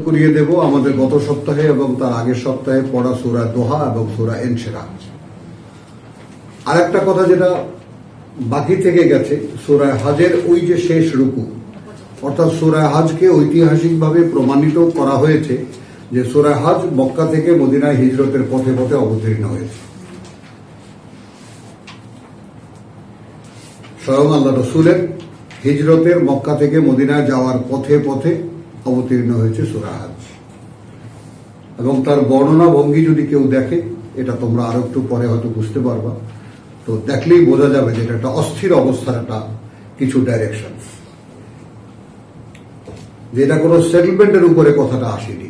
করিয়ে দেব আমাদের গত সপ্তাহে এবং তার আগের সপ্তাহে পড়া সূরা দোহা এবং সূরা ইনশিরাহ। আর একটা কথা যেটা বাকি থেকে গেছে, সূরা হজের ওই যে শেষ রুকু, অর্থাৎ সূরা হজকে ঐতিহাসিকভাবে প্রমাণিত করা হয়েছে যে সূরা হজ মক্কা থেকে মদিনায় হিজরতের পথে পথে অবতীর্ণ হয়েছে। স্বয়ং আল্লাহ রসুলের হিজরতের মক্কা থেকে মদিনায় যাওয়ার পথে পথে অবতীর্ণ হয়েছে সূরা হজ। এবং তার বর্ণনা ভঙ্গি যদি কেউ দেখে, এটা তোমরা আরো একটু পরে হয়তো বুঝতে পারবা, তো দেখলেই বোঝা যাবে যে এটা একটা অস্থির অবস্থার একটা কিছু ডাইরেকশন, যেটা কোনো সেটেলমেন্টের উপরে কথাটা আসেনি,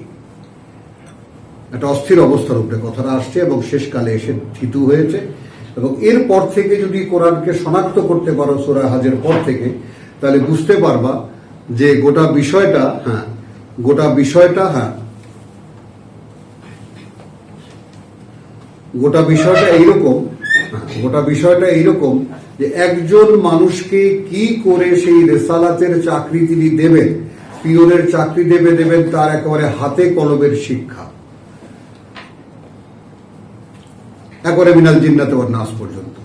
একটা অস্থির অবস্থার উপরে কথাটা আসছে এবং শেষকালে এসে থিতু হয়েছে। এবং এরপর থেকে যদি কোরআনকে শনাক্ত করতে পারো সূরা হজের পর থেকে, তাহলে বুঝতে পারবা যে গোটা বিষয়টা এইরকম যে একজন মানুষকে কি করে সেই রেসালাতের চাকরি তিনি দেবেন, পিয়নের চাকরি দেবেন তার একেবারে হাতে কলমের শিক্ষা, একেবারে মিনাল জিন্নাতে ওয়ান নাস পর্যন্ত।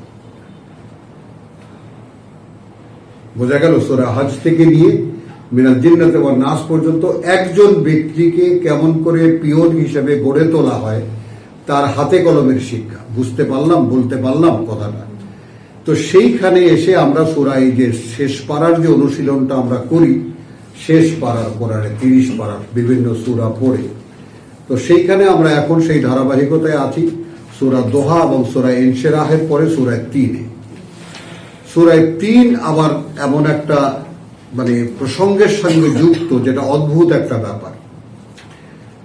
বোঝা গেল সূরা হজ থেকে নিয়ে মিনাল জিন্নাতে ওয়ান নাস পর্যন্ত একজন ব্যক্তিকে কেমন করে পিয়ন হিসেবে গড়ে তোলা হয়, তার হাতে কলমের শিক্ষা। বুঝতে পারলাম, বলতে পারলাম কথাটা। তো সেইখানে এসে আমরা সূরা, এই যে শেষ পারার যে অনুশীলনটা আমরা করি, শেষ পারার কোরআনে 30 পারার বিভিন্ন সূরা পড়ে, তো সেইখানে আমরা এখন সেই ধারাবাহিকতায় আছি। সূরা দোহা এবং সূরা ইনশিরাহের পরে সূরা 3। সূরা 3 আবার এমন একটা মানে প্রসঙ্গের সঙ্গে যুক্ত, যেটা অদ্ভুত একটা ব্যাপার।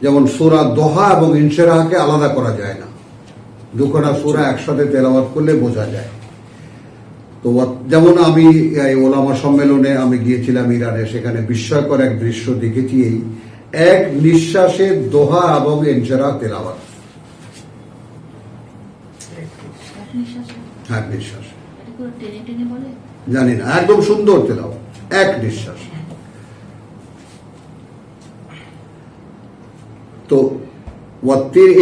যেমন সূরা দোহা এবং ইনশিরাহকে আলাদা করা যায় না, দুখানা সূরা একসাথে তেলাওয়াত করলে বোঝা যায়। তো যেমন আমি ওলামা সম্মেলনে আমি গিয়েছিলাম ইরানে, সেখানে বিস্ময়কর এক দৃশ্য দেখেছি। এই এক নিঃশ্বাসে দোহা এবং ইনশিরাহ তেলাওয়াত, এক নিঃশ্বাস, জানি না, একদম সুন্দর তেলাওয়াত, এক নিঃশ্বাস। তো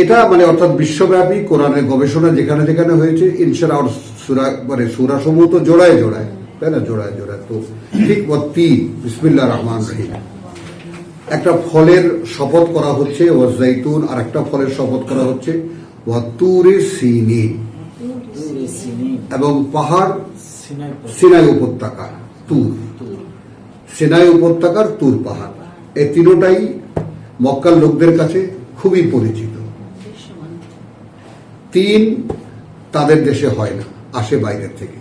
এটা মানে অর্থাৎ বিশ্বব্যাপী কোরআনের গবেষণা যেখানে যেখানে হয়েছে, ইনশিরাহ সূরা মানে সূরা সমূহ তো জোড়ায় জোড়ায়, তাই না, জোড়ায় জোড়ায়। তো ঠিক বিসমিল্লাহির রহমানির রহিম, একটা ফলের শপথ করা হচ্ছে ওয়াজাইতুন, আর একটা ফলের শপথ করা হচ্ছে ওয়াতুরি সিনিন, এবং পাহাড় সিনাই উপত্যকা, সিনাই উপত্যকার তুর পাহাড়। এই তিনটাই মক্কার লোকদের কাছে খুবই পরিচিত। 3 তাদের দেশে হয় না, আসে বাইরের থেকে,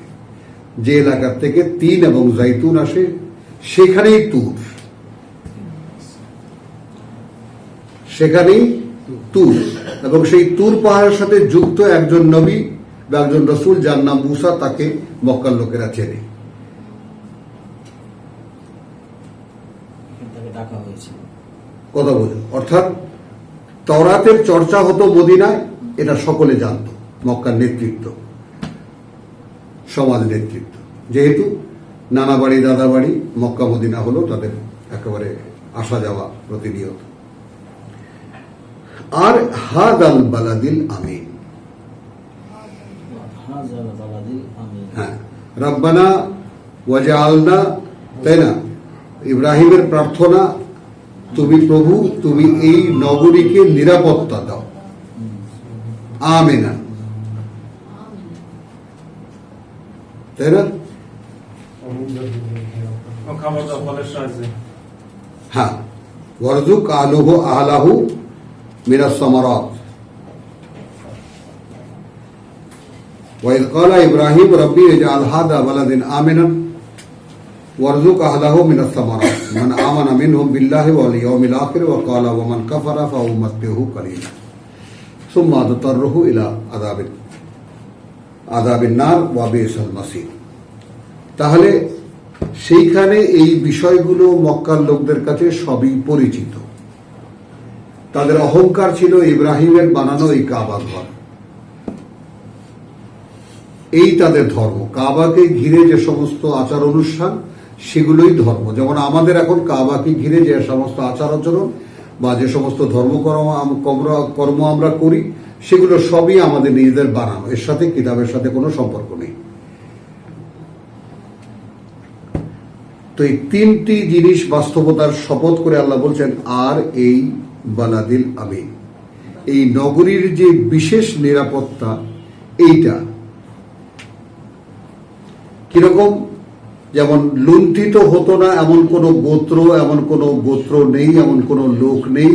যে এলাকার থেকে 3 এবং জাইতুন আসে, সেখানেই তুর, এবং সেই তুর পাহাড়ের সাথে যুক্ত একজন নবী বা একজন রসুল, যার নাম মুসা, তাকে মক্কার লোকেরা চেনে। কথা বোঝো, অর্থাৎ তাওরাতের চর্চা হতো মদিনায়, এটা সকলে জানত, মক্কার নেতৃত্ব, সমাজ নেতৃত্ব, যেহেতু নানা বাড়ি দাদা বাড়ি মক্কা মদিনা হলো তাদের একেবারে আসা যাওয়া প্রতিনিয়ত। আর হাদাল বালাদিল আমিন, হ্যাঁ, রব্বানা ওয়াজআলনা, তাই না, ইব্রাহিমের প্রার্থনা, তুমি প্রভু, তুমি এই নগরীকে নিরাপত্তা দাও, আমিনা, তাই না, হ্যাঁ, ওয়ারযুক আহলাহু মিনাস সামারাত। وإذ قال إبراهيم ربي اجعل هذا بلدا آمنا وارزق أهله من الثمرات من آمن منهم بالله واليوم الآخر وقال ومن كفر فأمتعه قليلا ثم أضطره إلى عذاب النار وبئس المصير। তাহলে সেইখানে এই বিষয়গুলো মক্কার লোকদের কাছে সবই পরিচিত। তাদের অহংকার ছিল ইব্রাহিমের বানানো এই কাবা ঘর, এই তাদের ধর্ম। কাবাকে ঘিরে যে সমস্ত আচার অনুষ্ঠান, সেগুলোই ধর্ম। যেমন আমাদের এখন কাবাকে ঘিরে যে সমস্ত আচার আচরণ, বা যে সমস্ত কর্ম আমরা করি সেগুলো সবই আমাদের নিজেদের বানানো, এর সাথে কিতাবের সাথে কোনো সম্পর্ক নেই। তো এই তিনটি জিনিস বাস্তবতার শপথ করে আল্লাহ বলছেন, আর এই বালাদিল আমিন, এই নগরীর যে বিশেষ নিরাপত্তা, এইটা কিরকম, যেমন লুণ্ঠিত হতো না এমন কোনো গোত্র নেই, এমন কোনো লোক নেই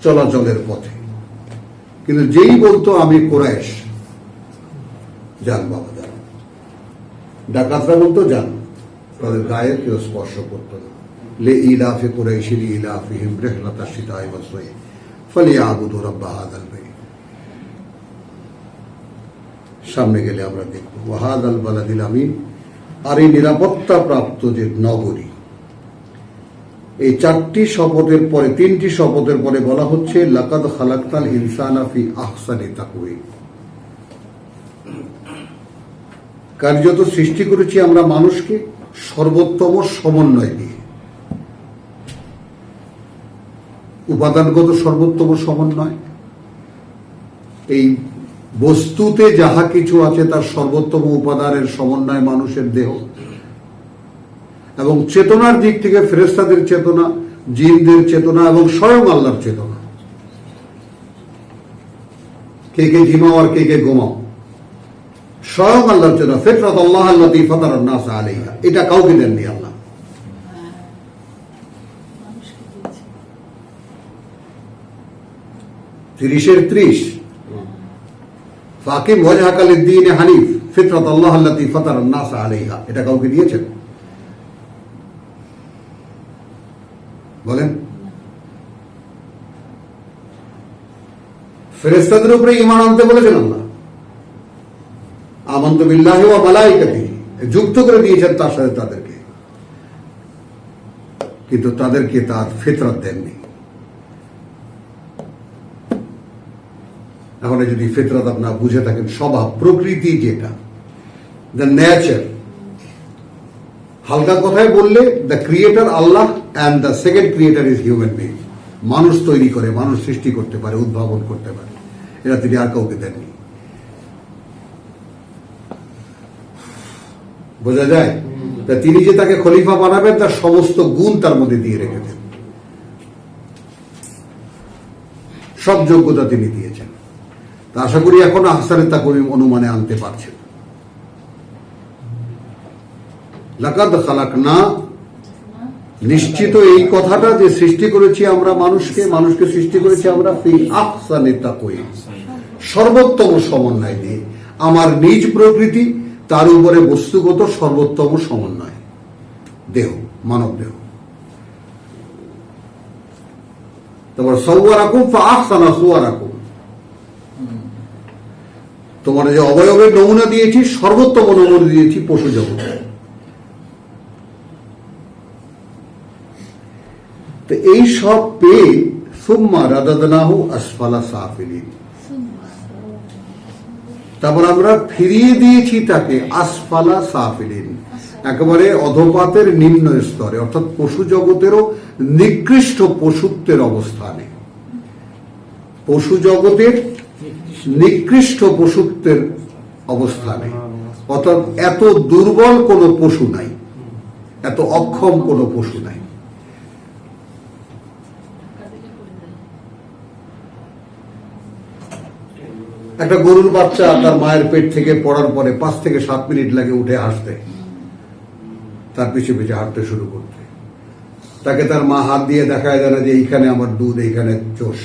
চলাচলের পথে। কিন্তু যেই বলতো আমি কুরাইশ, যান বাবা যান, ডাকাতরা বলতো যান, তাদের গায়ে কেউ স্পর্শ করতো না। লে ইলাফে কুরাইশির ইলাফিহিম রিহলাতাশ শিতাই ওয়াস সাইফ ফালিয়াবুদু রাব্ব হাযাল বাইত। সামনে গেলে আমরা দেখব ওয়াহাদাল বালাদিল আমিন, আর এই নিরাপত্তা প্রাপ্ত যে নগরী। এই চারটি শপথের পরে, তিনটি শপথের পরে বলা হচ্ছে লাকাদ খালাকনাল ইনসানা ফি আহসানি তাকওয়িম, কার্যত সৃষ্টি করেছি আমরা মানুষকে সর্বোত্তম সমন্বয় দিয়ে, উপাদানগত সর্বোত্তম সমন্বয়। এই বস্তুতে যাহা কিছু আছে তার সর্বোত্তম উপাদানের সমন্বয় মানুষের দেহ, এবং চেতনার দিক থেকে ফেরেশতাদের চেতনা, জিনদের চেতনা এবং স্বয়ং আল্লাহর চেতনা। কে কে জিমাও আর কে কে ঘুমাও, স্বয়ং আল্লাহর চেতনা। ফিতরাত আল্লাহ আল্লাতী ফাতারান নাস আলাইহা, এটা কাউকে দেননি আল্লাহ। তিরিশের 30 ফাকিম ওয়াজহাকা লিদ্দীন হানিফ ফিতরাত আল্লাহ আল্লাতী ফাতারান নাস আলাইহা, এটা কাউকে দিয়েছেন? বলেন। ফেরেশতাদের উপরে ঈমান আনতে বলেছেন আল্লাহ, আমানতু বিল্লাহি ওয়া মালাইকাতিহি, যুক্ত করে দিয়েছেন তার সাথে তাদেরকে, কিন্তু তাদেরকে তার ফিতরত দেননি। এখন যদি ফিতরত আপনারা বুঝে থাকেন, স্বভাব, প্রকৃতি, যেটা দ্য নেচার, হালকা কথায় বললে the creator Allah and the second creator is human being. মানুষ তৈরি করে, মানুষ সৃষ্টি করতে পারে, উদ্ভাবন করতে পারে, এটা তিনি আর কাউকে দেননি। বোঝা যায়? তা তিনি যে তাকে খলিফা বানাবেন তার সমস্ত গুণ তার মধ্যে দিয়ে রেখেছেন, সব যোগ্যতা তিনি দিয়েছেন। তা আশা করি এখন আহসানে তাকওয়িম অনুমানে আনতে পারছেন। লাকাদ খালাকনা, নিশ্চিত এই কথাটা যে সৃষ্টি করেছি আমরা মানুষকে সৃষ্টি করেছি আমরা ফি আহসানি তাকওয়িম, সর্বোত্তম সমন্বয় দিয়ে। আমার নিজ প্রকৃতি, তার উপরে বস্তুগত সর্বোত্তম সমন্বয়, দেহ, মানব দেহ। তারপর সাওয়ারাকুম ফাআহসানা সুওয়ারাকুম, তোমার যে অবয়বের নমুনা দিয়েছি, সর্বোত্তম নমুনা দিয়েছি পশু জগতে। তো এই সব পেয়ে সুম্মা রাদাদনাহু আসফালা সাফিলিন, তারপর আমরা ফিরিয়ে দিয়েছি তাকে আসফালা সাফিলিন, একেবারে অধপাতের নিম্ন স্তরে, অর্থাৎ পশু জগতেরও নিকৃষ্ট পশুত্বের অবস্থানে, পশু জগতের নিকৃষ্ট পশুত্বের অবস্থানে। অর্থাৎ এত দুর্বল কোনো পশু নাই, এত অক্ষম কোনো পশু নাই। একটা গরুর বাচ্চা তার মায়ের পেট থেকে পড়ার পরে 5 থেকে 7 মিনিট লাগে উঠে আসতে, তার পিছে পিছে হাঁটতে শুরু করতে। তাকে তার মা হাত দিয়ে দেখায় দেয় না যে এইখানে আমার দুধ, এইখানে চোষ।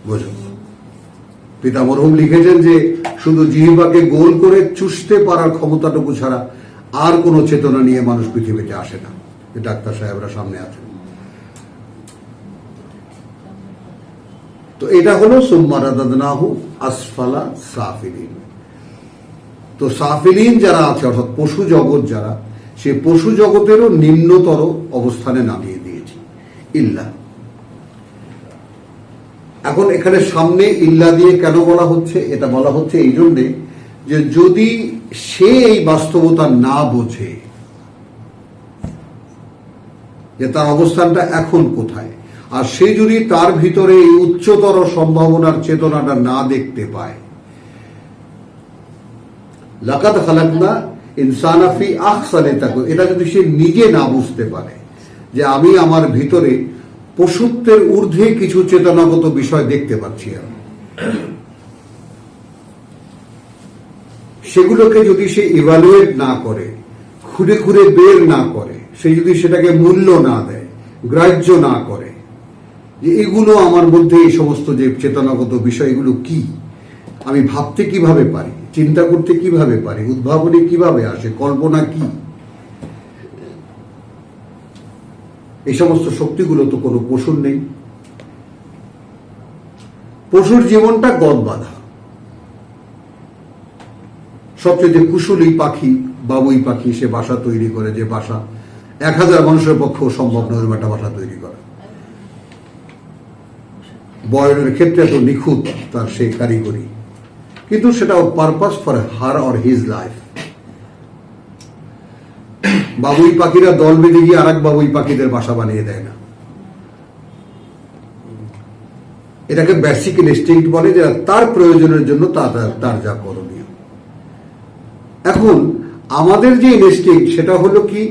বুঝো, পিতা মরহুম লিখেছেন যে শুধু জিহ্বাকে গোল করে চুষতে পারার ক্ষমতাটুকু ছাড়া আর কোনো চেতনা নিয়ে মানুষ পৃথিবীতে আসে না। ডাক্তার সাহেবরা সামনে আছেন। তো এটা হলো সুম্মা রাদাদনাহু আসফালা সাফিলিন। তো সাফিলিন যারা আছে, অর্থাৎ পশু জগৎ যারা, সে পশু জগতেরও নিম্নতর অবস্থানে নামিয়ে দিয়েছি। ইল্লা, এখন এখানে সামনে ইল্লা দিয়ে কেন বলা হচ্ছে? এটা বলা হচ্ছে এই জন্যে যে যদি সে এই বাস্তবতা না বোঝে, যে তার অবস্থানটা এখন কোথায়। আর সে যদি তার ভিতরে এই উচ্চতর সম্ভাবনার চেতনাটা না দেখতে পায়, লাকাদ খালাকনা ইনসানা ফি আহসানি তাকওয়িম, এটা যদি সে নিজে না বুঝতে পারে যে আমি আমার ভিতরে পশুত্বের ঊর্ধ্বে কিছু চেতনাগত বিষয় দেখতে পাচ্ছি, আমি সেগুলোকে যদি সে ইভালুয়েট না করে, খুঁড়ে খুঁড়ে বের না করে, সে যদি সেটাকে মূল্য না দেয়, গ্রাহ্য না করে যে এগুলো আমার মধ্যে এই সমস্ত যে চেতনাগত বিষয়, এগুলো কি, আমি ভাবতে কিভাবে পারি, চিন্তা করতে কিভাবে পারি, উদ্ভাবনী কিভাবে আসে, কল্পনা কি, এই সমস্ত শক্তিগুলো তো কোনো পশুর নেই। পশুর জীবনটা গদ বাঁধা। সবচেয়ে কুশলী পাখি বাবুই পাখি, সে বাসা তৈরি করে, যে বাসা 1000 মানুষের পক্ষেও সম্ভব নয় একটা বাসা তৈরি করা। বয়নের ক্ষেত্রে তো নিখুঁত তার সেই কারিগরি, কিন্তু সেটা purpose for her or his life. বাবুই পাখিরা দল বেঁধে গিয়ে আর এক বাবুই পাখিদের বাসা বানিয়ে দেয় না। এটাকে বেসিক ইনস্টিংক্ট বলে, যে তার প্রয়োজনের জন্য তার যা করণীয়। এখন আমাদের যে ইনস্টিংক্ট, সেটা হলো কি,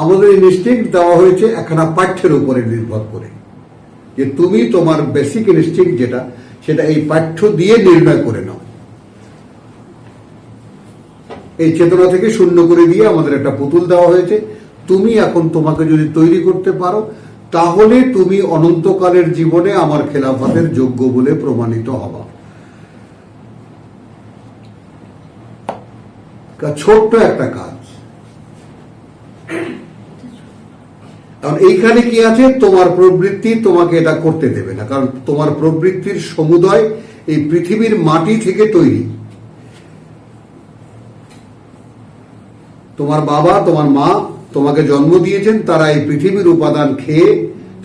আমাদের ইনস্টিংক্ট দেওয়া হয়েছে একখানা পাঠ্যের উপরে নির্ভর করে, যে তুমি তোমার বেসিক ইনস্টিংক্ট যেটা, সেটা এই পাঠ্য দিয়ে নির্ণয় করে নাও। এই চেতনা থেকে শূন্য করে দিয়ে আমাদের একটা পুতুল দেওয়া হয়েছে, তুমি এখন তোমাকে যদি তৈরি করতে পারো, তাহলে তুমি অনন্তকালের জীবনে আমার খেলাফতের যোগ্য বলে প্রমাণিত হবা। ছোট্ট একটা কাজ। কারণ এইখানে কি আছে, তোমার প্রবৃত্তি তোমাকে এটা করতে দেবে না, কারণ তোমার প্রবৃত্তির সমুদয় এই পৃথিবীর মাটি থেকে তৈরি। তোমার বাবা তোমার মা তোমাকে জন্ম দিয়েছেন, তারা এই পৃথিবীর উপাদান খেয়ে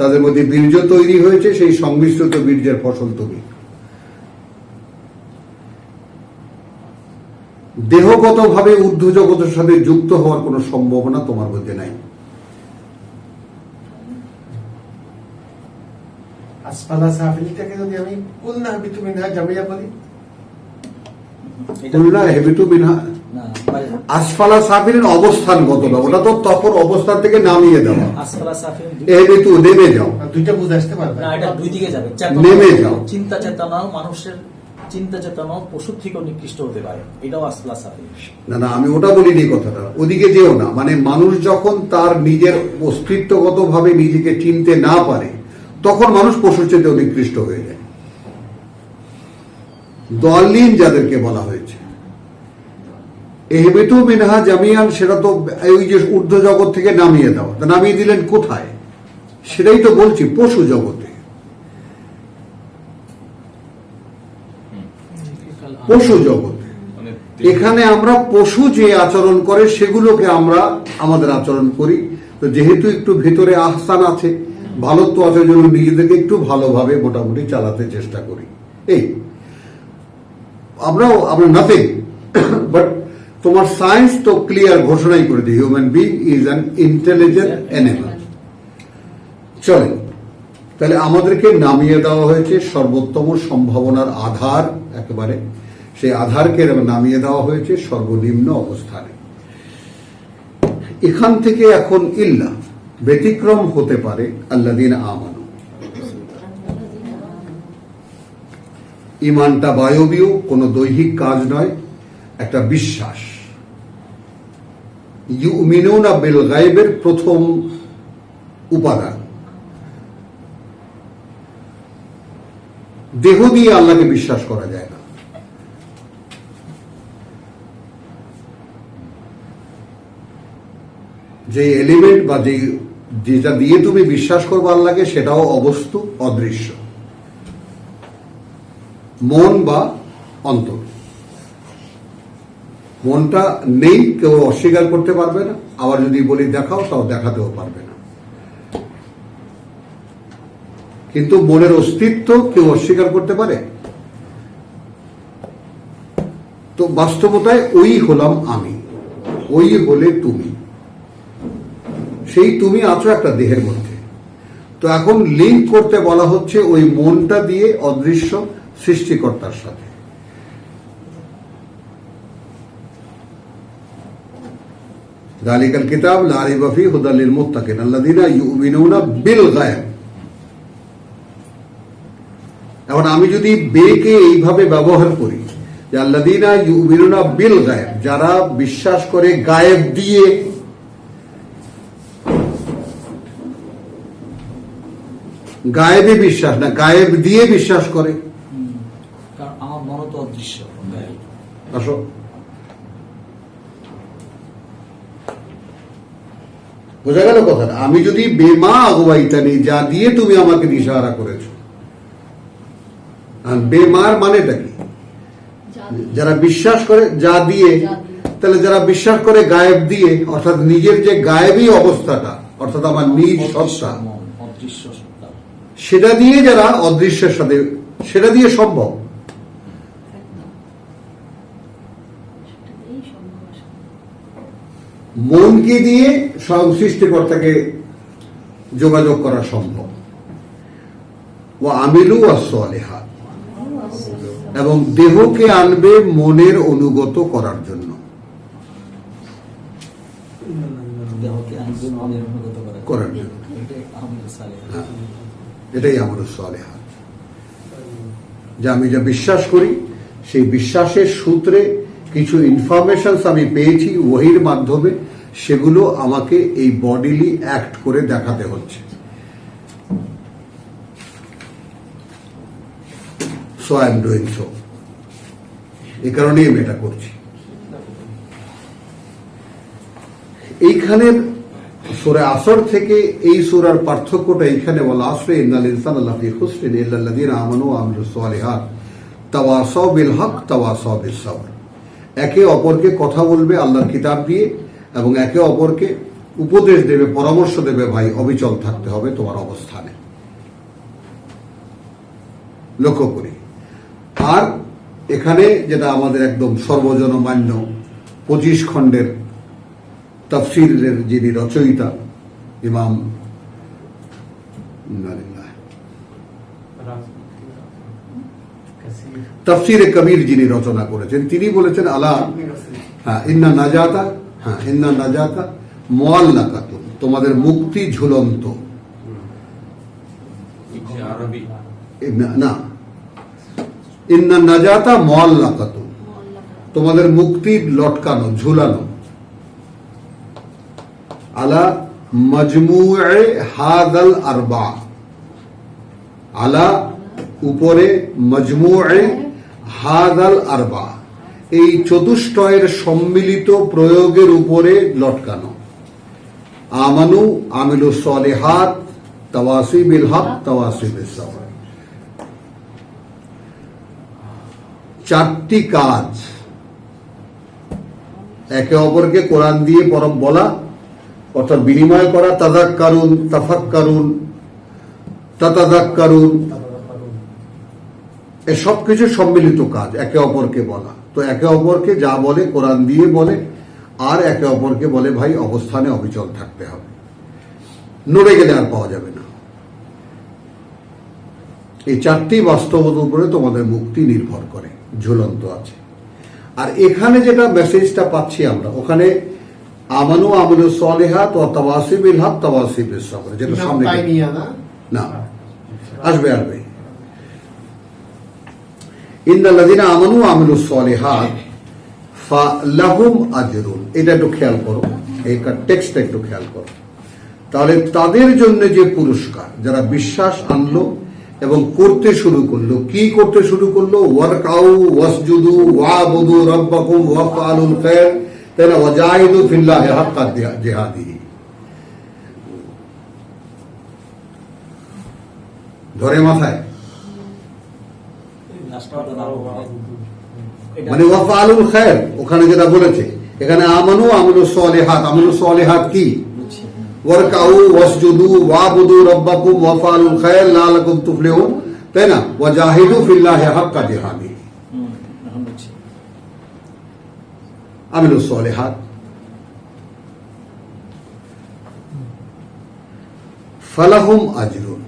তাদের মধ্যে বীর্য তৈরি হয়েছে, সেই সংমিশ্রিত বীর্যের ফসল তুমি। দেহগতভাবে ঊর্ধ্ব জগতের সাথে যুক্ত হওয়ার কোনো সম্ভাবনা তোমার মধ্যে নাই। আসফালা সাফিলিটাকে যদি আমি কুলনা হাবিতু মিনহা জামিয়া বলি, কুলনা হাবিতু মিনহা, আসফালা সাফিলিন অবস্থানগত, ওটা তো তখন অবস্থান থেকে নামিয়ে দেওয়া। আসফালা সাফিলিন হাবিতু নেমে যাও, দুইটা বুঝ আসতে পারবে না, এটা দুই দিকে যাবে। নেমে যাও। চিন্তা চেতনাও মানুষের চিন্তা চেতনাও পশুর থেকে নিকৃষ্ট হতে পারে, এটাও আসফালা সাফিলিন। না, আমি ওটা বলিনি কথাটা, ওদিকে যেও না। মানে মানুষ যখন তার নিজের অস্তিত্বগতভাবে নিজেকে চিনতে না পারে, তখন মানুষ পশুর চেয়ে নিকৃষ্ট হয়ে যায়। দলিন যাদেরকে বলা হয়েছে, এহবিতু মিনহা জামিয়ান, সেটা তো ওই যে ঊর্ধ্ব জগৎ থেকে নামিয়ে দাও। তা নামিয়ে দিলেন কোথায়? সেটাই তো বলছি, পশু জগতে। পশু জগতে এখানে আমরা পশু যে আচরণ করে সেগুলোকে আমরা আমাদের আচরণ করি। তো যেহেতু একটু ভিতরে আহসান আছে, ভালোত্ব আছে, জন্য নিজেদেরকে একটু ভালোভাবে মোটামুটি চালাতে চেষ্টা করি। এই আমরা নাথিং বাট তোমার সায়েন্স তো ক্লিয়ার ঘোষণাই করে দিই, human being is an intelligent animal. চলেন, তাহলে আমাদেরকে নামিয়ে দেওয়া হয়েছে সর্বোত্তম সম্ভাবনার আধার, একেবারে সেই আধারকে নামিয়ে দেওয়া হয়েছে সর্বনিম্ন অবস্থানে। এখান থেকে এখন ইল্লা ব্যতিক্রম হতে পারে আল্লাযীনা আমানু। ইমানটা বায়বীয়, কোনো দৈহিক কাজ নয়, একটা বিশ্বাস। ইউমিনুনা বিল গায়বের প্রথম উপাদান। দেহ দিয়ে আল্লাহকে বিশ্বাস করা যায় না। যে এলিমেন্ট বা যেটা দিয়ে তুমি বিশ্বাস করবে আল্লাহকে, সেটাও অবস্তু, অদৃশ্য। মন বা অন্তর। মনটা নেই, কেউ অস্বীকার করতে পারবে না, আবার যদি বলি দেখাও, তাও দেখাতেও পারবে না। কিন্তু মনের অস্তিত্ব কেউ অস্বীকার করতে পারে? তো বাস্তবতায় ওই হলাম আমি, ওই হলে তুমি। সেই তুমি আছো একটা দেহের মধ্যে। তো এখন লিঙ্ক করতে বলা হচ্ছে ওই মনটা দিয়ে অদৃশ্য সৃষ্টিকর্তার সাথে। যালিকাল কিতাব লা রাইবা ফীহি হুদাল লিল মুত্তাকিন আল্লাযীনা ইউমিনুনা বিল গায়ব। এখন আমি যদি বেকে এইভাবে ব্যবহার করি যে আল্লাযীনা ইউমিনুনা বিল গায়ব, যারা বিশ্বাস করে গায়েব দিয়ে, গায়েবে বিশ্বাস না, গায়েব দিয়ে বিশ্বাস করে। কারণ আমার মন তো অদৃশ্য। আসো, বোঝা গেল কথাটা? আমি যদি বেমা আগুয়াইতানি, যা দিয়ে তুমি আমাকে দিশাহারা করেছো, আর বেমার মানেটা কি? যারা বিশ্বাস করে যা দিয়ে, তাহলে যারা বিশ্বাস করে গায়েব দিয়ে, অর্থাৎ নিজের যে গায়েবী অবস্থাটা, অর্থাৎ আমার নিজ সত্তা, অদৃশ্য সত্তা, সেটা দিয়ে যারা অদৃশ্যের সাথে, সেটা দিয়ে সম্ভব। মনকে দিয়ে স্বয়ং সৃষ্টিকর্তাকে যোগাযোগ করা সম্ভব। ও আমিলু as-সালিহাত, এবং দেহকে আনবে মনের অনুগত করার জন্য। দেহকে আনবেন মনের অনুগত করার জন্য। এটাই আমল সালেহ। হ্যাঁ, এটাই আমারুস সালিহাত। যে আমি যা বিশ্বাস করি, সেই বিশ্বাসের সূত্রে কিছু ইনফরমেশনস আমি পেয়েছি ওহির মাধ্যমে, সেগুলো আমাকে এই বডিলি অ্যাক্ট করে দেখাতে হচ্ছে। So I am doing so, এই কারণেই আমি এটা করছি। এইখানের সূরা আসর থেকে এই সূরার পার্থক্যটা এইখানে বলা, আসরে ইন্নাল ইনসানা লাফি খুসরিন ইল্লাল্লাযীনা আমানু ওয়া আমিলুস সালিহাত তাওয়াসাউ বিল হক তাওয়াসাউ বিস সাবর। একে অপরকে কথা বলবে আল্লাহর কিতাব দিয়ে, এবং একে অপরকে উপদেশ দেবে, পরামর্শ দেবে, ভাই অবিচল থাকতে হবে তোমার অবস্থানে। লক্ষ্য করি। আর এখানে যেটা আমাদের একদম সর্বজনমান্য 25 খণ্ডের তাফসীরের যিনি রচয়িতা, ইমাম তাফসীরে কবির যিনি রচনা করেছেন, তিনি বলেছেন আলা ইন্না নাজাতা মুআল্লাকাতুন, তোমাদের মুক্তি ঝুলন্ত। না, ইন্না নাজাতা মুআল্লাকাতুন, তোমাদের মুক্তি লটকানো, ঝুলানো। আলা মাজমুয়ে হাদাল আরবা, আলা উপরে, মজমুয়ে হাদাল আরবা, এই চতুষ্টয়ের সম্মিলিত প্রয়োগের উপরে লটকানো। আমানু আমিলুস সালিহাত তাওয়াসি বিল হক তাওয়াসি বিস সাবর। চারটি কাজ, একে অপরকে কোরআন দিয়ে পরম বলা, অর্থাৎ বিনিময় করা, তাযাক্কারুন, তাফাক্কারুন, তাতাযাক্কারুন, এ সবকিছু সম্মিলিত কাজ, একে অপরকে বলা। তো একে অপরকে যা বলে কোরআন দিয়ে বলে, আর একে অপরকে বলে ভাই অবস্থানে অবিচল থাকতে হবে, নড়ে গেলে আর পাওয়া যাবে না। এই চারটি বাস্তবতার উপরে তোমাদের মুক্তি নির্ভর করে, ঝুলন্ত আছে। আর এখানে যেটা মেসেজটা পাচ্ছি আমরা, ওখানে আমানু আমিলুস সালিহাত ওয়া তাওয়াসি বিল হক তাওয়াসি বিস সাবর, যেটা সামনে না আসবে। ইন্নাল্লাযীনা আমানু ওয়া আমিলুস সালিহাত ফালাহুম আজরুন, এটা একটু খেয়াল করো, এই টেক্সটটা একটু খেয়াল করো। তাহলে তাদের জন্য যে পুরস্কার, যারা বিশ্বাস আনলো এবং করতে শুরু করলো, কি করতে শুরু করলো? ওয়ারকাউ ওয়াসজুদু ওয়াবুদু রাব্বাকুম ওয়াফআলুল খায়র, তাই না, ওয়াজাহিদু ফিল্লাহি হাক্কা জিহাদিহি। ধরে মাথায়, মানে ওয়াফআলুল খায়র, ওখানে যেটা বলেছে, এখানে আমানু আমিলুস সালিহাত। আমিলুস সালিহাত কি? ওয়ারকাউ ওয়াসজুদু ওয়াবুদু রাব্বাকুম ওয়াফআলুল খায়র লাআল্লাকুম তুফলিহুন, তাই না, ওয়াজাহিদু ফিল্লাহি হাক্কা জিহাদিহি। আমিলুস সালিহাত। ফালাহুম আজরুন,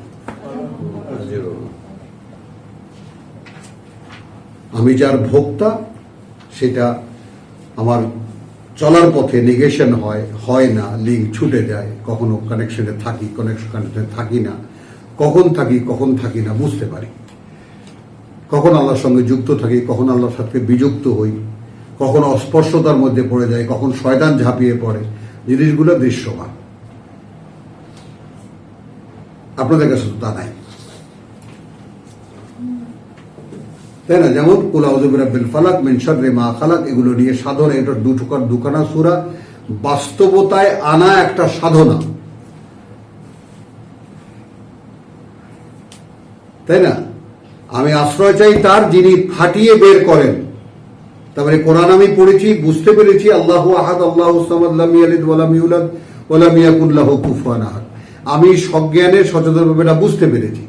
আমি যার ভোক্তা সেটা আমার চলার পথে নেগেশন হয় না, লিঙ্ক ছুটে যায়, কখনো কানেকশনে থাকি, কানেকশনে থাকি না, কখন থাকি না বুঝতে পারি, কখন আল্লাহর সঙ্গে যুক্ত থাকি, কখন আল্লাহর সাথে বিযুক্ত হই, কখন অস্পর্শতার মধ্যে পড়ে যায়, কখন শয়তান ঝাঁপিয়ে পড়ে, জিনিসগুলো দৃশ্যমান। আপনাদের কাছে তো তা নাই, তাই না? যেমন কুল আউযু বিরাব্বিল ফালাক মিন শাররি মা খালাক, এগুলো নিয়ে সাধনা, এটা দুখানা সূরা, বাস্তবতায় আনা একটা সাধনা, তাই না? আমি আশ্রয় চাই তার, যিনি ফাটিয়ে বের করেন। তারপরে কোরআন আমি পড়েছি, বুঝতে পেরেছি আল্লাহু আহাদ আল্লাহুস সামাদ লাম ইয়ালিদ ওয়া লাম ইউলাদ ওয়া লাম ইয়াকুল লাহু কুফুয়ান আহাদ। আমি সজ্ঞানে সচেতনভাবে এটা বুঝতে পেরেছি।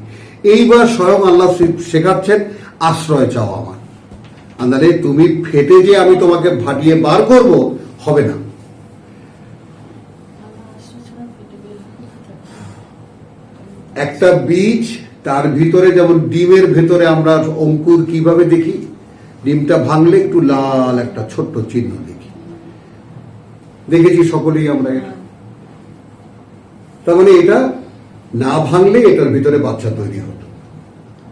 এইবার স্বয়ং আল্লাহ শেখাচ্ছেন আশ্রয় চাও আমার। আন্দারে তুমি ফেটে যে আমি তোমাকে ফাটিয়ে বার করব, হবে না। একটা বীজ, তার ভিতরে যেমন ডিমের ভেতরে আমরা অঙ্কুর কিভাবে দেখি, ডিমটা ভাঙলে একটু লাল একটা ছোট্ট চিহ্ন দেখেছি সকলেই আমরা। এটা তার মানে এটা না ভাঙলে এটার ভিতরে বাচ্চা তৈরি হতো,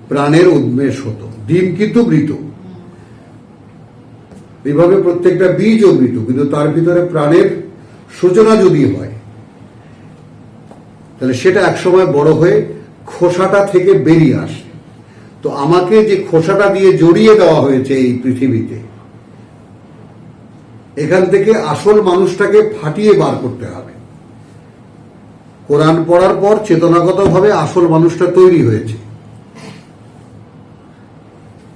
প্রাণের উন্মেষ হতো। ডিম কিন্তু মৃত, এইভাবে প্রত্যেকটা বীজও মৃত, কিন্তু তার ভিতরে প্রাণের সূচনা যদি হয় তাহলে সেটা একসময় বড় হয়ে খোসাটা থেকে বেরিয়ে আসে। তো আমাকে যে খোসাটা দিয়ে জড়িয়ে দেওয়া হয়েছে এই পৃথিবীতে, এখান থেকে আসল মানুষটাকে ফাটিয়ে বার করতে হবে। কোরআন পড়ার পর চেতনাগতভাবে আসল মানুষটা তৈরি হয়েছে।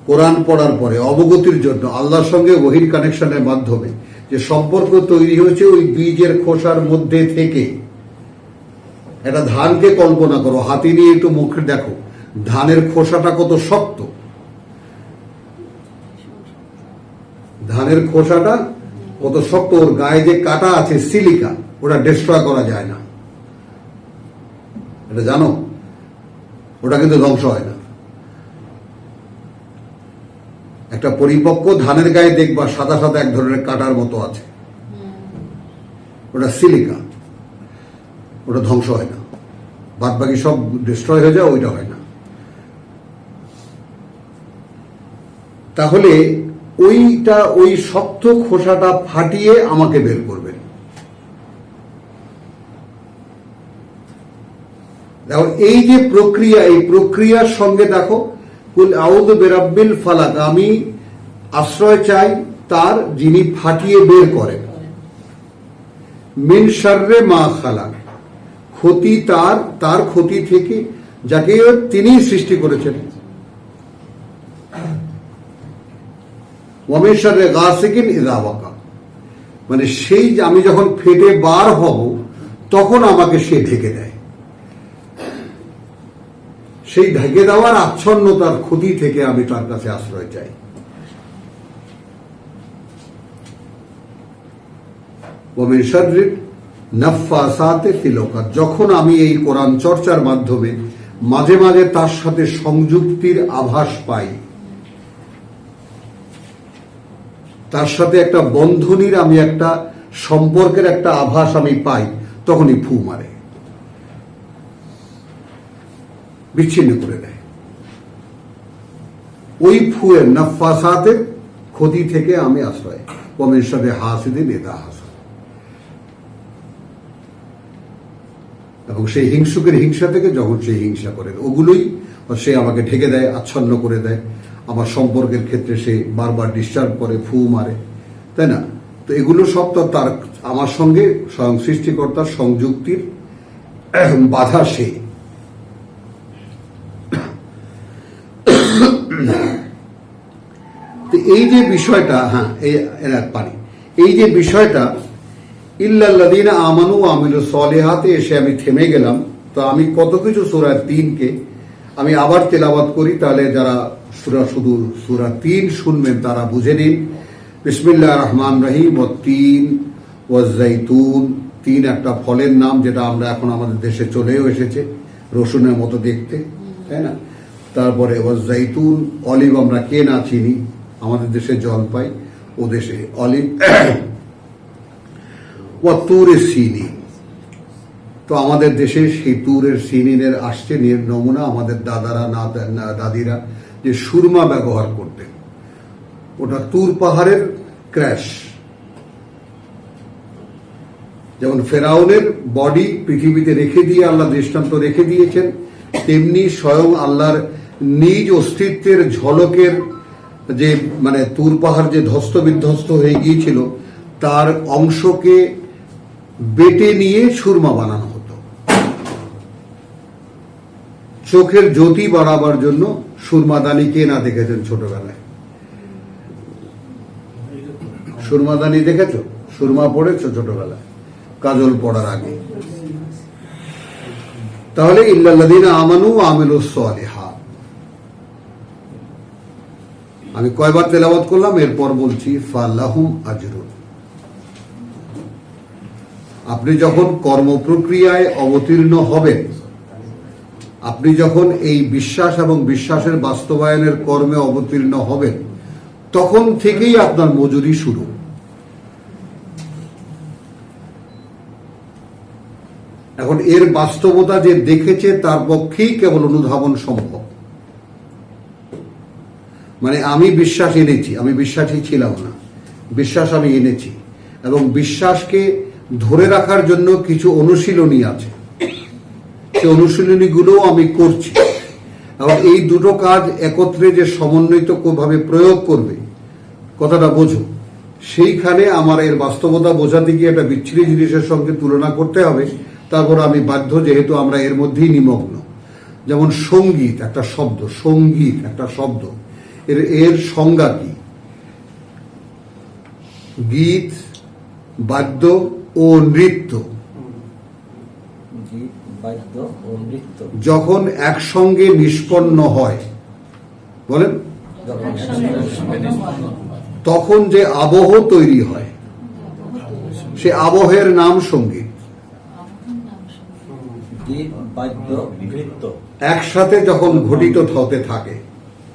কোরআন পড়ার পরে অবগতির জন্য আল্লাহর সঙ্গে ওহীর কানেকশনের মাধ্যমে যে সম্পর্ক তৈরি হয়েছে ওই বীজের খোসার মধ্যে থেকে। একটা ধানকে কল্পনা করো, হাতি নিয়ে একটু মুখে দেখো, ধানের খোসাটা কত শক্ত, ধানের খোসাটা কত শক্ত, ওর গায়ে যে কাটা আছে সিলিকা, ওটা ডিস্ট্রয় করা যায় না, এটা জানো? ওটা কিন্তু ধ্বংস হয় না। একটা পরিপক্ক ধানের গায়ে দেখবা সাদা সাদা এক ধরনের কাটার মতো আছে, ওটা সিলিকা, ওটা ধ্বংস হয় না, বাদ বাকি সব ডিস্ট্রয় হয়ে যায়, ওইটা হয় না। তাহলে ওই শক্ত খোসাটা ফাটিয়ে আমাকে বের করবেন। দেখো এই যে প্রক্রিয়া, এই প্রক্রিয়ার সঙ্গে দেখো কুল আউযু বিরাব্বিল ফালাক, আমি আশ্রয় চাই তার যিনি ফাটিয়ে বের করেন, মিন শাররি মা খালাক, ক্ষতি তার ক্ষতি থেকে যাকে তিনি সৃষ্টি করেছেন, ওয়া মিন শাররি গাসিকিন ইযা ওয়াকা, মানে সেই আমি যখন ফেটে বার হব তখন আমাকে সে ঢেকে দেয়। সেই ঢেকে দেওয়ার আচ্ছন্নতার ক্ষতি থেকে আমি তার কাছে আশ্রয় চাই। ওয়া মিন শাররি নাফফাসাতি ফিল উকাদ, যখন আমি এই কোরআন চর্চার মাধ্যমে মাঝে মাঝে তার সাথে সংযুক্তির আভাস পাই, তার সাথে একটা বন্ধনীর, আমি একটা সম্পর্কের একটা আভাস আমি পাই, তখনই ফু মারে, বিচ্ছিন্ন করে দেয়। ওই ফুয়ের নাফফাসাতের ক্ষতি থেকে আমি আশ্রয়। ওয়া মিন শাররি হাসিদিন ইযা হাসাদ, এবং সেই হিংসুকের হিংসা থেকে যখন সে হিংসা করে, ওগুলোই সে আমাকে ঢেকে দেয়, আচ্ছন্ন করে দেয়। আমার সম্পর্কের ক্ষেত্রে সে বারবার ডিস্টার্ব করে, ফু মারে, তাই না? তো এগুলো সব তো তার আমার সঙ্গে স্বয়ং সৃষ্টিকর্তার সংযুক্তির বাধা। সে এই যে বিষয়টা, হ্যাঁ পারি, এই যে বিষয়টা ইল্লাল্লাযীনা আমানু ওয়া আমিলুস সলিহাতে এসে আমি থেমে গেলাম। তো আমি কত কিছু সূরা 3কে আমি আবার তেলাওয়াত করি, তাহলে যারা শুধু সূরা 3 শুনবেন তারা বুঝে নিন। বিসমিল্লাহির রহমানির রহিম, ওয়াত-তিন ওয়াজ-যাইতুন, তিন একটা ফলের নাম, যেটা আমরা এখন আমাদের দেশে চলেও এসেছে, রসুনের মতো দেখতে, তাই না? তারপরে জাইতুন, অলিভ আমরা কে না চিনি, আমাদের দেশে জলপাই, ও দেশে অলিভ। ও তুরের সিনি, তো আমাদের দেশে সেই তুরের সিনিনের আসছে নমুনা। আমাদের দাদারা দাদিরা যে সুরমা ব্যবহার করতেন, ওটা তুর পাহাড়ের ক্র্যাশ। যেমন ফেরাউনের বডি পৃথিবীতে রেখে দিয়ে আল্লাহ দৃষ্টান্ত রেখে দিয়েছেন, তেমনি স্বয়ং আল্লাহর নিজ অস্তিত্বের ঝলকের যে মানে তুর পাহাড় যে ধ্বস্ত বিধ্বস্ত হয়ে গিয়েছিল, তার অংশকে বেটে নিয়ে সুরমা বানানো হতো। চোখের জ্যোতি বাড়াবার জন্য সুরমাদানি কে না দেখেছেন ছোটবেলায়? সুরমাদানি দেখেছো? সুরমা পড়েছো ছোটবেলায় কাজল পড়ার আগে? তাহলে ইল্লাল্লাযীনা আমানু ওয়া আমিলুস সালিহাত, আমি কয়বার তেলাওয়াত করলাম, এরপর বলছি ফালাহুম আজরুন। আপনি যখন কর্মপ্রক্রিয়ায় অবতীর্ণ হবেন, আপনি যখন এই বিশ্বাস এবং বিশ্বাসের বাস্তবায়নের কর্মে অবতীর্ণ হবেন, তখন থেকেই আপনার মজুরি শুরু। এখন এর বাস্তবতা যে দেখেছে তার পক্ষেই কেবল অনুধাবন সম্ভব। মানে আমি বিশ্বাস এনেছি, আমি বিশ্বাসী ছিলাম না, বিশ্বাস আমি এনেছি, এবং বিশ্বাসকে ধরে রাখার জন্য কিছু অনুশীলনী আছে, সেই অনুশীলনীগুলো আমি করছি। এবং এই দুটো কাজ একত্রে যে সমন্বিত ভাবে প্রয়োগ করবে, কথাটা বোঝো, সেইখানে আমার এর বাস্তবতা বোঝাতে গিয়ে একটা বিচ্ছিরি জিনিসের সঙ্গে তুলনা করতে হবে। তারপর আমি বাধ্য, যেহেতু আমরা এর মধ্যেই নিমগ্ন। যেমন সঙ্গীত একটা শব্দ, সঙ্গীত একটা শব্দ, এর সংজ্ঞা কি? গীত, বাদ্য ও নৃত্য যখন একসঙ্গে নিষ্পন্ন হয়, বলেন, তখন যে আবহ তৈরি হয়, সে আবহের নাম সঙ্গীত। একসাথে যখন ঘটিত হতে থাকে,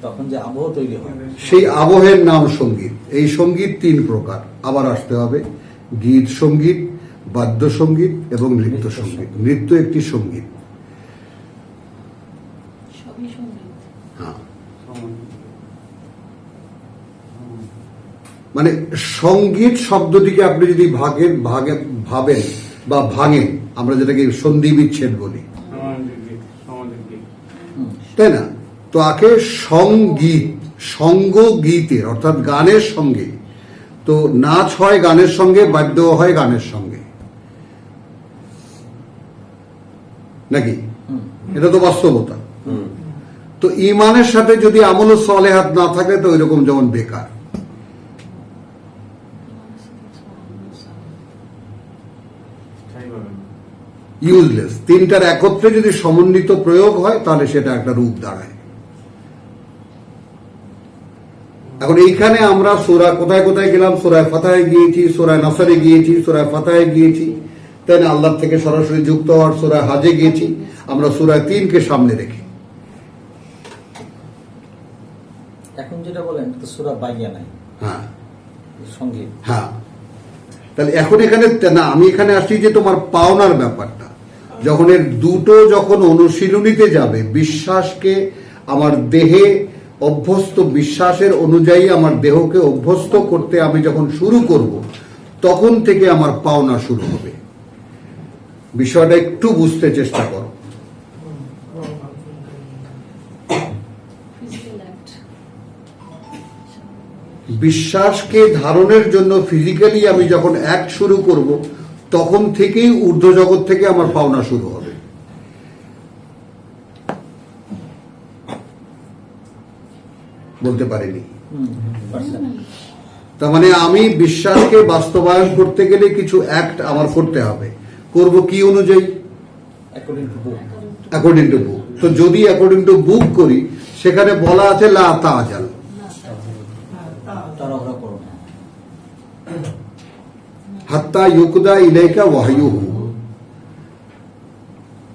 তখন যে আবহ তৈরি হয়, সেই আবহের নাম সঙ্গীত। এই সঙ্গীত তিন প্রকার, আবার আসতে হবে। গীত সঙ্গীত, বাদ্য সঙ্গীত এবং নৃত্য সঙ্গীত। নৃত্য একটি সঙ্গীত। হ্যাঁ, মানে সঙ্গীত শব্দটিকে আপনি যদি ভাবেন বা ভাঙেন, আমরা যেটাকে সন্ধি বিচ্ছেদ বলি, তাই না? তো আগে সঙ্গীত, সঙ্গ গীতের, অর্থাৎ গানের সঙ্গে। তো নাচ হয় গানের সঙ্গে, বাদ্য হয় গানের সঙ্গে, নাকি? এটা তো বাস্তবতা। তো ইমানের সাথে যদি আমল সালেহাত না থাকে, তো ওইরকম যেমন বেকার। ইউজলেস। তিনটার একত্রে যদি সমন্বিত প্রয়োগ হয়, তাহলে সেটা একটা রূপ দাঁড়ায়। এখন এইখানে আমরা সূরা কোথায় কোথায় গেলাম? সূরা ফাতহে গিয়েছি, সূরা নাসরে গিয়েছি, সূরা ফাতহে গিয়েছি, তাই না? আল্লাহ থেকে সরাসরি যুক্ত হওয়ার সূরা হাজে গিয়েছি। আমরা সূরা 3কে সামনে রেখে এখন যেটা বলেন সূরা বাইয়া নাই। হ্যাঁ, সঙ্গীত। হ্যাঁ, তাহলে এখন এখানে না, আমি এখানে আসছি যে তোমার পাওনার ব্যাপারটা, যখন এর দুটো যখন অনুশীলনীতে যাবে, বিশ্বাসকে আমার দেহে অভ্যস্ত, বিশ্বাসের অনুযায়ী আমার দেহকে অভ্যস্ত করতে আমি যখন শুরু করব, তখন থেকে আমার পাওনা শুরু হবে। বিষয়টা একটু বুঝতে চেষ্টা করো। বিশ্বাসকে ধারণের জন্য ফিজিক্যালি আমি যখন অ্যাক্ট শুরু করব, তখন থেকেই ঊর্ধ্ব জগৎ থেকে আমার পাওনা শুরু হবে। বলতে পারিনি? তার মানে আমি বিশ্বাসকে বাস্তবায়ন করতে গেলে কিছু অ্যাক্ট আমার করতে হবে। করব কি অনুযায়ী? According to book. তো যদি অ্যাকর্ডিং টু বুক করি, সেখানে বলা আছে লা তাজাল, হাত্তা ইউকদা ইলাইকা ওয়াহয়ুহু।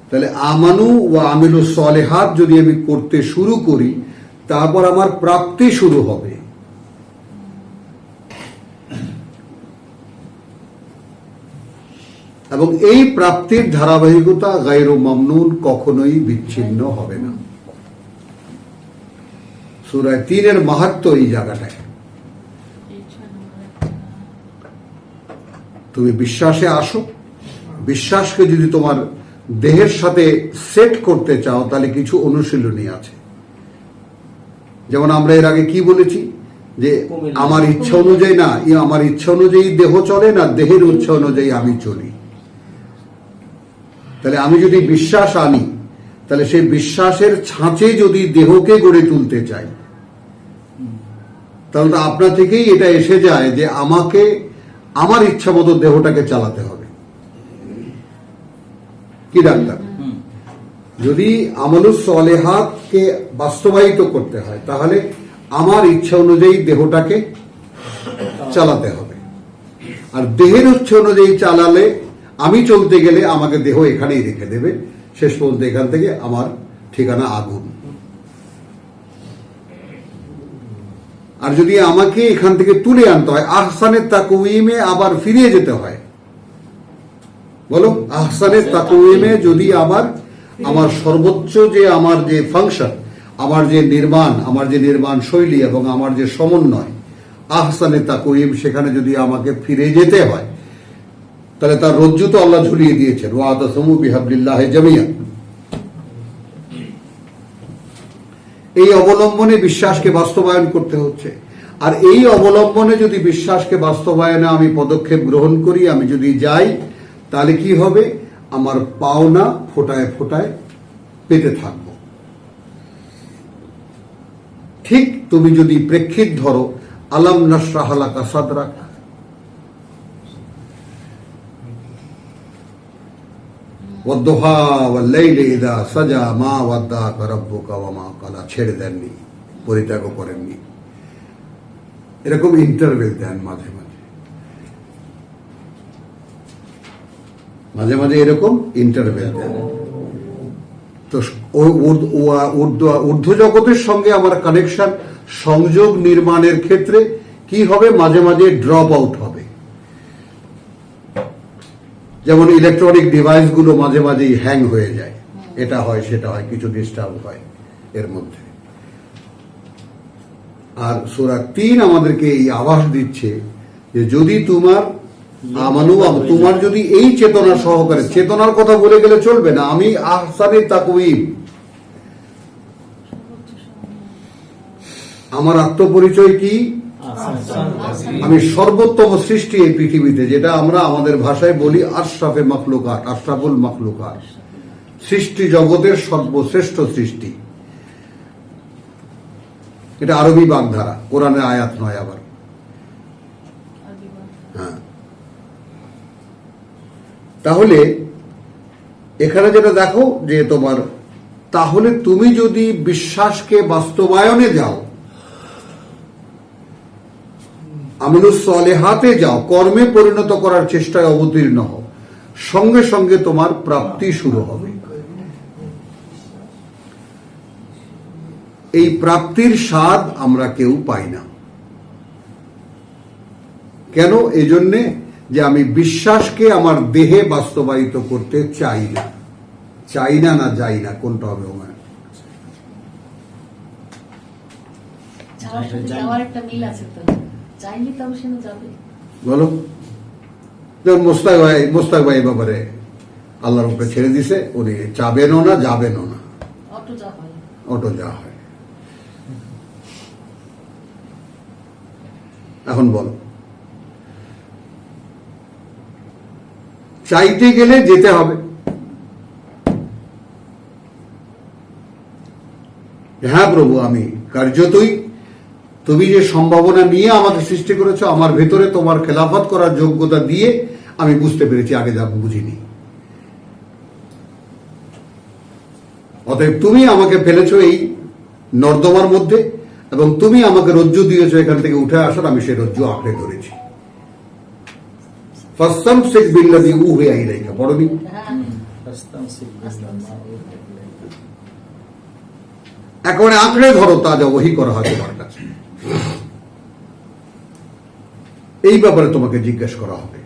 তাহলে আমানু ওয়া আমিলুস সলিহাত যদি আমি করতে শুরু করি, তারপর আমার প্রাপ্তি শুরু হবে। এবং এই প্রাপ্তির ধারাবাহিকতা গায়রু মামনুন, কখনোই বিচ্ছিন্ন হবে না। সূরা 3 মাহাত্ম্য এই জায়গাটায়। তুমি বিশ্বাসে আসো, বিশ্বাসকে যদি তোমার দেহের সাথে সেট করতে চাও, তাহলে কিছু অনুশীলনী আছে। যেমন আমরা এর আগে কি বলেছি, যে আমার ইচ্ছা অনুযায়ী না, আমার ইচ্ছা অনুযায়ী দেহ চলে না, দেহের ইচ্ছা অনুযায়ী আমি চলি। তাহলে আমি যদি বিশ্বাস আনি, তাহলে সেই বিশ্বাসের ছাঁচে যদি দেহকে গড়ে তুলতে চাই, তাহলে তো আপনা থেকেই এটা এসে যায় যে আমাকে আমার ইচ্ছা মতো দেহটাকে চালাতে হবে। কি ডাক্তার? যদি আমালুস সলিহাতকে বাস্তবায়িত করতে হয়, তাহলে আমার ইচ্ছা অনুযায়ী দেহটাকে চালাতে হবে। আর দেহের ইচ্ছা অনুযায়ী চালালে, আমি চলতে গেলে আমাকে দেহ এখানেই রেখে দেবে, শেষ পর্যন্ত এখান থেকে আমার ঠিকানা আগুন। আর যদি আমাকে এখান থেকে তুলে আনতে হয়, আহসানের তাকওয়িমে আবার ফিরিয়ে যেতে হয়। বলো, আহসানের তাকওয়িমে যদি আবার আমার সর্বোচ্চ যে আমার যে ফাংশন, আমার যে নির্মাণ শৈলী এবং আমার যে সমন্বয়, আহসানের তাকওয়িম, সেখানে যদি আমাকে ফিরে যেতে হয়, তাহলে তার রজ্জু তো আল্লাহ ঝুলিয়ে দিয়েছেন, ওয়াতাসমু বিহাবলিল্লাহি জামিআন। এই অবলম্বনে বিশ্বাসকে বাস্তবায়ন করতে হচ্ছে। আর এই অবলম্বনে যদি বিশ্বাসকে বাস্তবায়নে আমি পদক্ষেপ গ্রহণ করি, আমি যদি যাই, তাহলে কি হবে, আমার পাওনা ফোটায় ফোটায় পেতে থাকবো। ঠিক তুমি যদি প্রেক্ষিত ধরো, আলাম নাশরাহ লাকা সাদরাক, ওয়াদ্দুহা ওয়াল-লাইলি ইযা সাজা মা ওয়াদ্দাআকা রাব্বুকা ওয়া মা ক্বালা, ছেড়ে দেননি, পরিত্যাগও করেননি। এরকম ইন্টারভেল দেন মাঝে মাঝে এরকম ইন্টারভেল দেন। তো ঊর্ধ্ব জগতের সঙ্গে আমার কানেকশন, সংযোগ নির্মাণের ক্ষেত্রে কি হবে, মাঝে মাঝে ড্রপ আউট হবে। যেমন ইলেকট্রনিক ডিভাইস গুলো মাঝে মাঝেই হ্যাং হয়ে যায়, এটা হয় সেটা হয়, কিছু ডিস্টার্ব হয় এর মধ্যে। আর সূরা 3 আমাদেরকে এই আভাস দিচ্ছে যে যদি তোমার তোমার যদি এই চেতনা সহকারে, চেতনার কথা বলে গেলে চলবে না, আমি আহসানের তাকওয়িম, আমার আত্মপরিচয় কি, আমি সর্বোত্তম সৃষ্টি এই পৃথিবীতে, যেটা আমরা আমাদের ভাষায় বলি আশরাফে মাখলুকাত, আশরাফুল মাখলুকাত, সৃষ্টি জগতের সর্বশ্রেষ্ঠ সৃষ্টি। এটা আরবি বাগধারা, কোরআনের আয়াত নয় আবার। হ্যাঁ, তাহলে এখানে যেটা দেখো যে তোমার, তাহলে তুমি যদি বিশ্বাসকে বাস্তবায়নে যাও, আমিলুস সলিহাতে যাও, কর্মে পরিণত করার চেষ্টায় অবতীর্ণ হও, সঙ্গে সঙ্গে তোমার প্রাপ্তি শুরু হবে। এই প্রাপ্তির স্বাদ আমরা কেউ পাই না। কেন? এই জন্যে যে আমি বিশ্বাসকে আমার দেহে বাস্তবায়িত করতে চাই না। না যাই না, কোনটা হবে? বলো, যেমন মোস্তাক ভাই ব্যাপারে আল্লাহর উপরে ছেড়ে দিছে, উনি চাবেনও না যাবেনও না, অটো যা হয়। এখন বলো, চাইতে গেলে যেতে হবে। হ্যাঁ প্রভু, আমি কার্যতই, তুমি যে সম্ভাবনা নিয়ে আমাকে সৃষ্টি করেছো, আমার ভেতরে তোমার খেলাফত করার যোগ্যতা দিয়ে আমি বুঝতে পেরেছি, আগে যা বুঝিনি। অতএব তুমি আমাকে ফেলেছো এই নর্দমার মধ্যে, এবং তুমি আমাকে রজ্জু দিয়েছো এখান থেকে উঠে আসার, আমি সেই রজ্জু আঁকড়ে ধরেছি। ফাসতামসিক বিল্লাযী উহিয়া ইলাইকা, পড়নি? একেবারে আঁকড়ে ধরো তা যা ওহী করা হয় তোমার কাছে। এই ব্যাপারে তোমাকে জিজ্ঞেস করা হবে।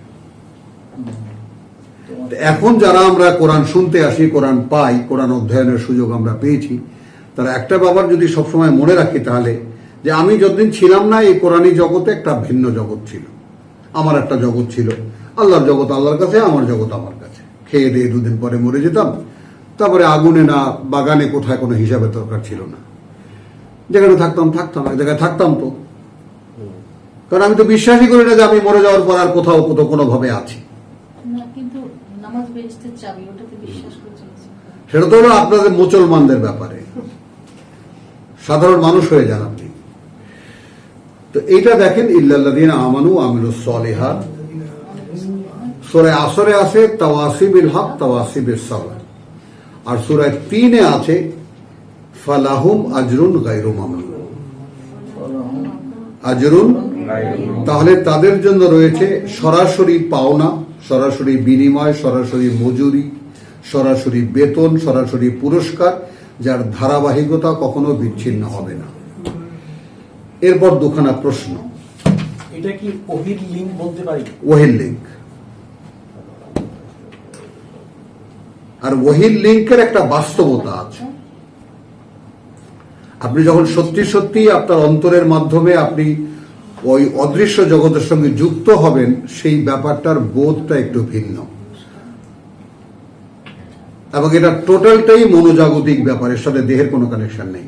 এখন যারা আমরা কোরআন শুনতে আসি, কোরআন পাই, কোরআন অধ্যয়নের সুযোগ আমরা পেয়েছি, তারা একটা ব্যাপার যদি সবসময় মনে রাখি তাহলে, যে আমি যতদিন ছিলাম না এই কোরআনী জগতে একটা ভিন্ন জগৎ ছিল, আমার একটা জগৎ ছিল, আল্লাহর জগৎ আল্লাহর কাছে, আমার জগৎ আমার কাছে। খেয়ে দিয়ে দুদিন পরে মরে যেতাম, তারপরে আগুনে না বাগানে কোথায় কোনো হিসাবের দরকার ছিল না, যেখানে থাকতাম এক জায়গায় থাকতাম। তো কারণ আমি তো বিশ্বাসই করি না যে আমি মরে যাওয়ার পর আর কোথাও কোনোভাবে আছি। না, কিন্তু নামাজ বেহেশতের চাবি, ওটাতে বিশ্বাস করে চলেছে। সেটা তো হলো আপনাদের মুসলমানদের ব্যাপারে, সাধারণ মানুষ হয়ে যান আপনি। তো এইটা দেখেন, ইল্লাল্লাযীনা আমানু ওয়া আমিলুস সলিহাত, সূরা আসরে আছে তাওয়াসিবিল হক তাওয়াসিবিস সাবর, আর সূরা 3 এ আছে ফালাহুম আজরুন গায়রু মামনুন। আজরুন, তাহলে তাদের জন্য রয়েছে সরাসরি পাওনা, সরাসরি বিনিময়, সরাসরি মজুরি, সরাসরি বেতন, সরাসরি পুরস্কার, যার ধারাবাহিকতা কখনো বিচ্ছিন্ন হবে না। এরপর দুখানা প্রশ্ন। এটা কি ওহীর লিঙ্ক বলতে পারি? ওহীর লিঙ্ক, আর ওহীর লিঙ্কের একটা বাস্তবতা আছে। আপনি যখন সত্যি সত্যি আপনার অন্তরের মাধ্যমে আপনি ওই অদৃশ্য জগতের সঙ্গে যুক্ত হবেন, সেই ব্যাপারটার বোধটা একটু ভিন্ন, এবং এটা টোটালটাই মনোজাগতিক ব্যাপার, এর সাথে দেহের কোনো কানেকশন নেই।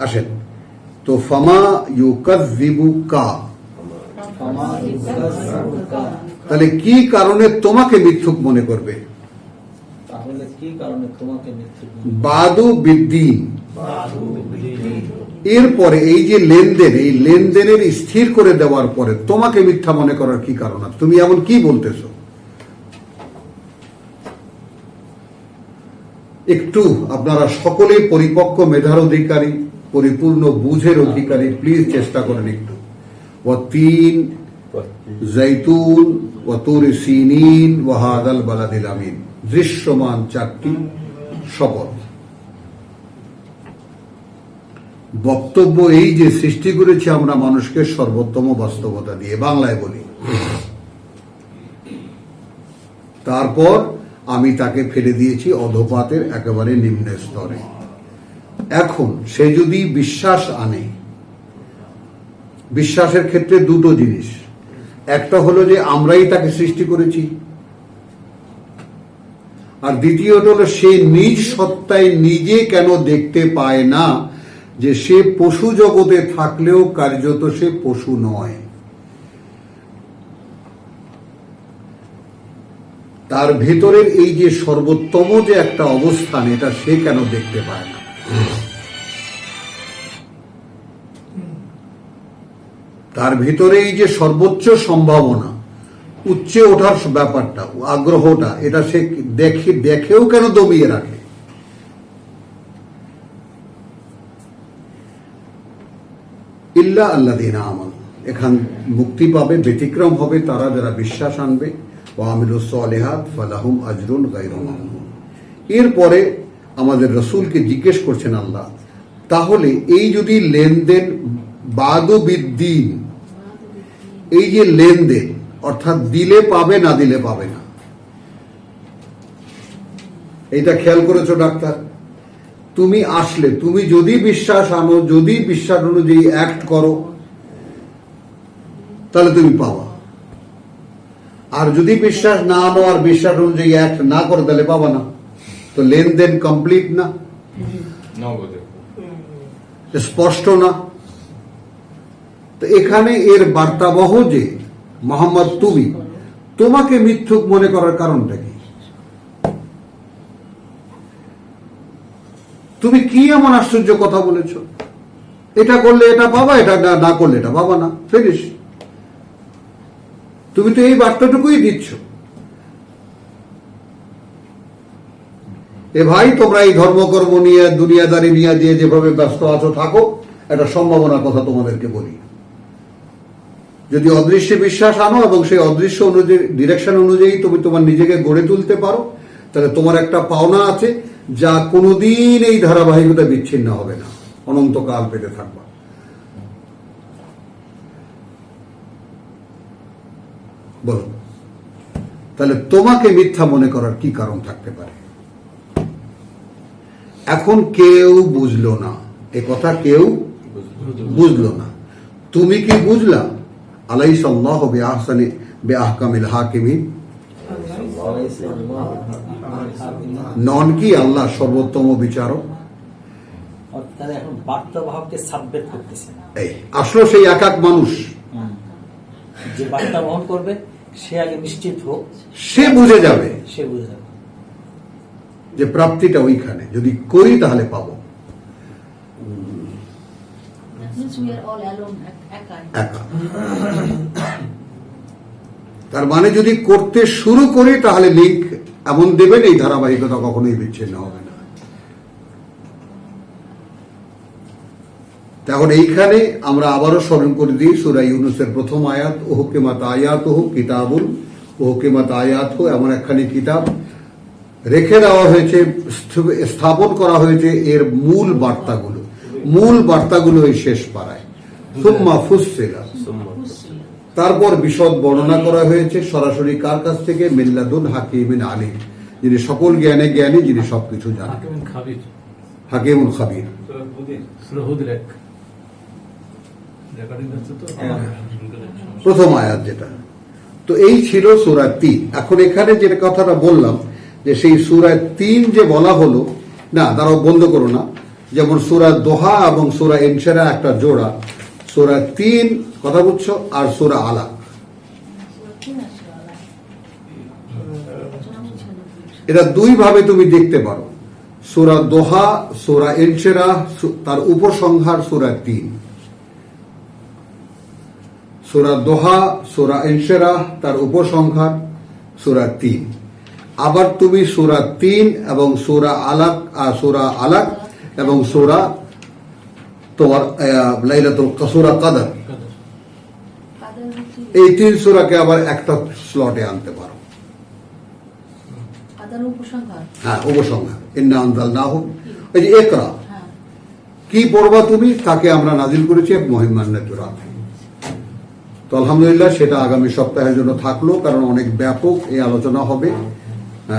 আসেন তো, ফামা ইউকাযযিবুকা, তাহলে কি কারণে তোমাকে মিথ্যুক মনে করবে? তাহলে কি কারণে তোমাকে মিথ্যুক? বাদু বিদ্দিন, এরপরে এই যে লেনদেন, এই লেনদেনের স্থির করে দেওয়ার পরে তোমাকে মিথ্যা মনে করার কি কারণ আছে? তুমি এমন কি বলতেছো? একটু আপনারা সকলেই পরিপক্ক মেধার অধিকারী, পরিপূর্ণ বুঝের অধিকারী, প্লিজ চেষ্টা করেন একটু। ওয়াতিন জাইতুন ওয়া তুর সিনিন ওয়া হাদাল বালাদিল আমিন, দৃশ্যমান 4টি শপথ। বক্তব্য এই যে সৃষ্টি করেছি আমরা মানুষকে সর্বোত্তম বাস্তবতা দিয়ে, বাংলায় বলি, তারপর আমি তাকে ফেলে দিয়েছি অধপাতের একেবারে নিম্ন স্তরে। এখন সে যদি বিশ্বাস আনে, বিশ্বাসের ক্ষেত্রে দুটো জিনিস, একটা হলো যে আমরাই তাকে সৃষ্টি করেছি, আর দ্বিতীয়টা হলো সে নিজ সত্তায় নিজে কেন দেখতে পায় না যে সে পশু জগতে থাকলেও কার্যত সে পশু নয়। তার ভেতরের এই যে সর্বোত্তম যে একটা অবস্থান, এটা সে কেন দেখতে পায় না? তার ভিতরে এই যে সর্বোচ্চ সম্ভাবনা, উচ্চে ওঠার ব্যাপারটা, আগ্রহটা, এটা সে দেখেও কেন দমিয়ে রাখে? ইল্লা আল্লাযীনা আমানু, এখান মুক্তি পাবে, ব্যতিক্রম হবে তারা যারা বিশ্বাস আনবে। ওয়া আমিলুস সলিহাত ফালাহুম আজরুন গায়রু মামনুন। এরপরে আমাদের রাসূলকে জিজ্ঞেস করছেন আল্লাহ, তাহলে এই যদি লেনদেন বাদু বিদ্দিন, এই যে লেনদেন, অর্থাৎ দিলে পাবে না দিলে পাবে না, এইটা খেয়াল করেছো ডাক্তার? তুমি আসলে, তুমি যদি বিশ্বাস আনো, যদি বিশ্বাস অনুযায়ী অ্যাক্ট করো, তাহলে তুমি পাবা। আর যদি বিশ্বাস না আনো আর বিশ্বাস অনুযায়ী অ্যাক্ট না করো, তাহলে পাবা না। তো লেনদেন কমপ্লিট না, স্পষ্ট না? তো এখানে এর বার্তাবহ যে মোহাম্মদ, তোমাকে মিথ্যুক মনে করার কারণটা কি? তুমি কি এমন আশ্চর্য কথা বলেছ? এটা করলে এটা পাবা, এটা না করলে এটা পাবা না, ফিনিশ। তুমি তো এই বার্তাটুকুই দিচ্ছ। এ ভাই, তোমরা এই ধর্মকর্ম নিয়ে, দুনিয়াদারি নিয়ে দিয়ে যেভাবে ব্যস্ত আছো থাকো, একটা সম্ভাবনার কথা তোমাদেরকে বলি। যদি অদৃশ্যে বিশ্বাস আনো এবং সেই অদৃশ্য অনুযায়ী ডিরেকশন অনুযায়ী তুমি তোমার নিজেকে গড়ে তুলতে পারো, তাহলে তোমার একটা পাওনা আছে যা কোনোদিন এই ধারাবাহিকতা বিচ্ছিন্ন হবে না, অনন্তকাল পেতে থাকবা। বলো, তাহলে তোমাকে মিথ্যা মনে করার কি কারণ থাকতে পারে? এখন কেউ বুঝলো না, এ কথা কেউ বুঝলো না। তুমি কি বুঝলা? আলাইসাল্লাহু বিআহকামিল হাকিমিন, নন কি আল্লাহ সর্বোত্তম বিচারক? অর্থাৎ এখন বার্তাবাহককে সাবজেক্ট করতেছে, এই আসলে সেই এক এক মানুষ যে বার্তা বহন করবে সে আগে নিশ্চিত হোক, সে বুঝে যাবে সে বুঝে যাবে যে প্রাপ্তিটা ওইখানে, যদি করি তাহলে পাবো। That means we are all alone, একাই। একা। তার মানে যদি করতে শুরু করি তাহলে লিঙ্ক এমন দেবেন এই ধারাবাহিকতা কখনোই বিচ্ছিন্ন হবে না। তখন এইখানে আমরা আবারও স্মরণ করে দিই সূরা ইউনূসের প্রথম আয়াত, উহকিমাত আয়াতুহু কিতাবুন উহকিমাত আয়াতুহু, এমন একখানি কিতাব রেখে দেওয়া হয়েছে, স্থাপন করা হয়েছে এর মূল বার্তাগুলো এই শেষ পাড়ায়। সুম্মা ফুসসিলাত, তারপর বিশদ বর্ণনা করা হয়েছে সরাসরি কার কাছ থেকে? মিল্লাদুন হাকিমিন আলিম, যিনি সকল জ্ঞানে জ্ঞানী, যিনি সবকিছু জানেন, হাকিমুল খাবির। প্রথম আয়াত যেটা, তো এই ছিল সূরা ৩। এখন এখানে যে কথাটা বললাম যে সেই সূরা ৩ যে বলা হলো, না তারাও বন্ধ করো না, যেমন সূরা দোহা এবং সূরা ইনশিরাহ একটা জোড়া, সূরা ৩ কথা বুঝছো, আর সূরা আলাক, এটা দুই ভাবে তুমি দেখতে পারো। সূরা দোহা, সূরা ইনশিরাহ, তার উপসংহার সূরা ৩। সূরা দোহা, সূরা ইনশিরাহ, তার উপসংহার সূরা ৩। আবার তুমি সূরা ৩ এবং সূরা আলাক এবং সূরা তোমার লাইলাতুল সূরা কাদর, এই ৩ সূরাকে আবার একটা স্লটে আনতে পারো। হ্যাঁ, উপসংহার ইন্না আনজালনাহু, এই যে ইকরা, কি পড়বা তুমি? তাকে আমরা নাজিল করেছি এক মহিমান্বিত রাতে। তো আলহামদুলিল্লাহ সেটা আগামী সপ্তাহের জন্য থাকলো, কারণ অনেক ব্যাপক এই আলোচনা হবে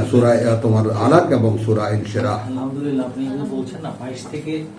সূরা তোমার আলাক এবং সূরা ইনশিরাহ। আলহামদুলিল্লাহ আপনি বলছেন না 22 থেকে